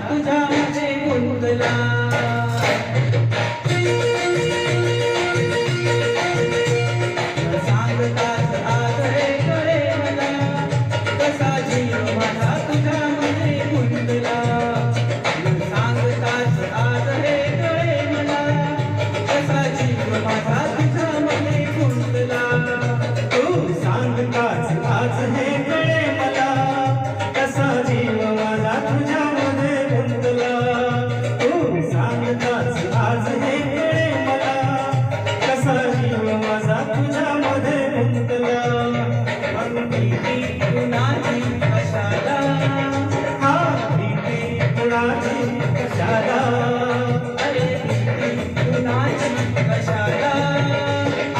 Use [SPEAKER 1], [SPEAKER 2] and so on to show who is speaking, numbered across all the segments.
[SPEAKER 1] तुझ्यामध्ये गुंतला सांगताच आज हे कळे मला कसा जीव माझा तुझ्यामध्ये गुंतला सांगताच आज हे कळे मला कसा जीव माझा तुझ्यामध्ये गुंतला
[SPEAKER 2] तू सांगताच आज हे कळे मला कसा जीव माझा तुझ्यामध्ये गुंतला तू सांगताच आज हे कळे मला कसा जीव माझा तुझ्यामध्ये गुंतला
[SPEAKER 1] भीती कुणाची कशाला
[SPEAKER 2] हा भीती कुणाची कशाला
[SPEAKER 1] अरे भीती कुणाची कशाला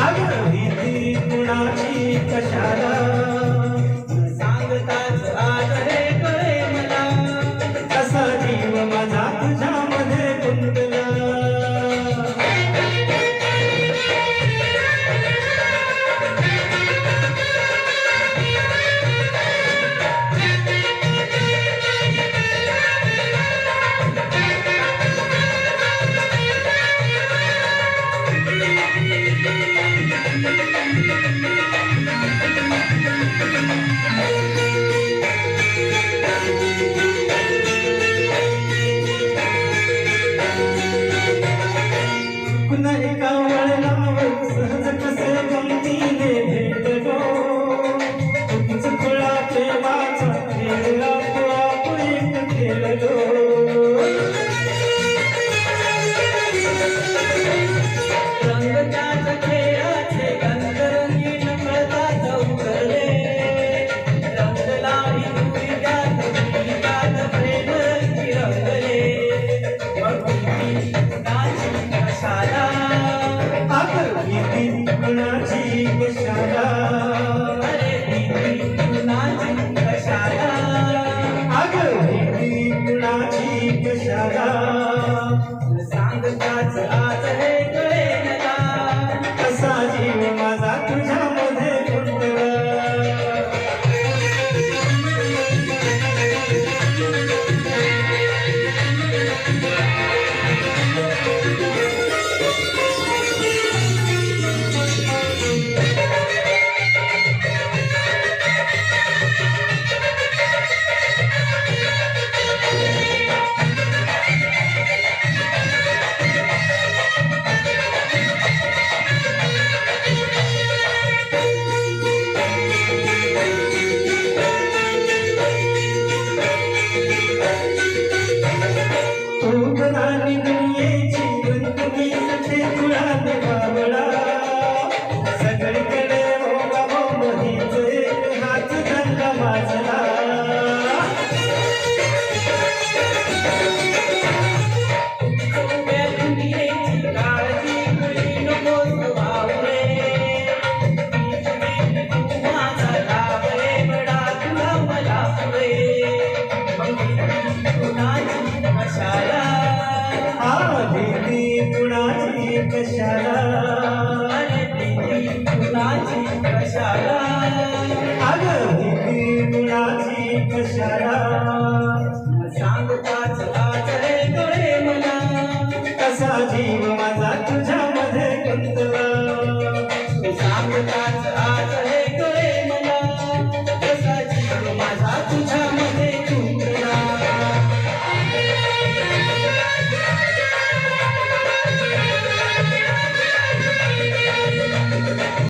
[SPEAKER 2] अगं भीती कुणाची कशाला
[SPEAKER 1] सांगताच आज हे कळे मला
[SPEAKER 2] कसा जीव माझा तुझ्यामध्ये गुंतला पुन्हा एका वळणावर सहज कसे गमतीने भेटलो तुझ खुळा प्रेमाचा खेळला तो आपण खेळलो
[SPEAKER 1] रंगताच खेळाचे रंगरंगीन कळतात उतरले रंगलाही तुझ्यात गीतात प्रेम रंगी रंगले भक्ती कुणाची कशाला
[SPEAKER 2] अगं भीती कुणाची कशाला
[SPEAKER 1] अरे भीती कुणाची कशाला
[SPEAKER 2] अगं भीती कुणाची कशाला
[SPEAKER 1] सांगताच आज हे कळे मला
[SPEAKER 2] कसा जीव माझा तुझ्यामध्ये गुंतला आणि दुनियेची गुंतुनी सखे तुळाने बाबळा सगळीकडे हो मोहीच एक हात धरला माझला
[SPEAKER 1] उभ्या दुनियेची काळजी कळी नकोस भावरे तू माझा लाभ रे बडा तुला मला पुरे कुणाची कशाला
[SPEAKER 2] भीती कुणाची कशाला
[SPEAKER 1] अरे भीती कुणाची कशाला
[SPEAKER 2] अगं भीती कुणाची कशाला
[SPEAKER 1] सांगताच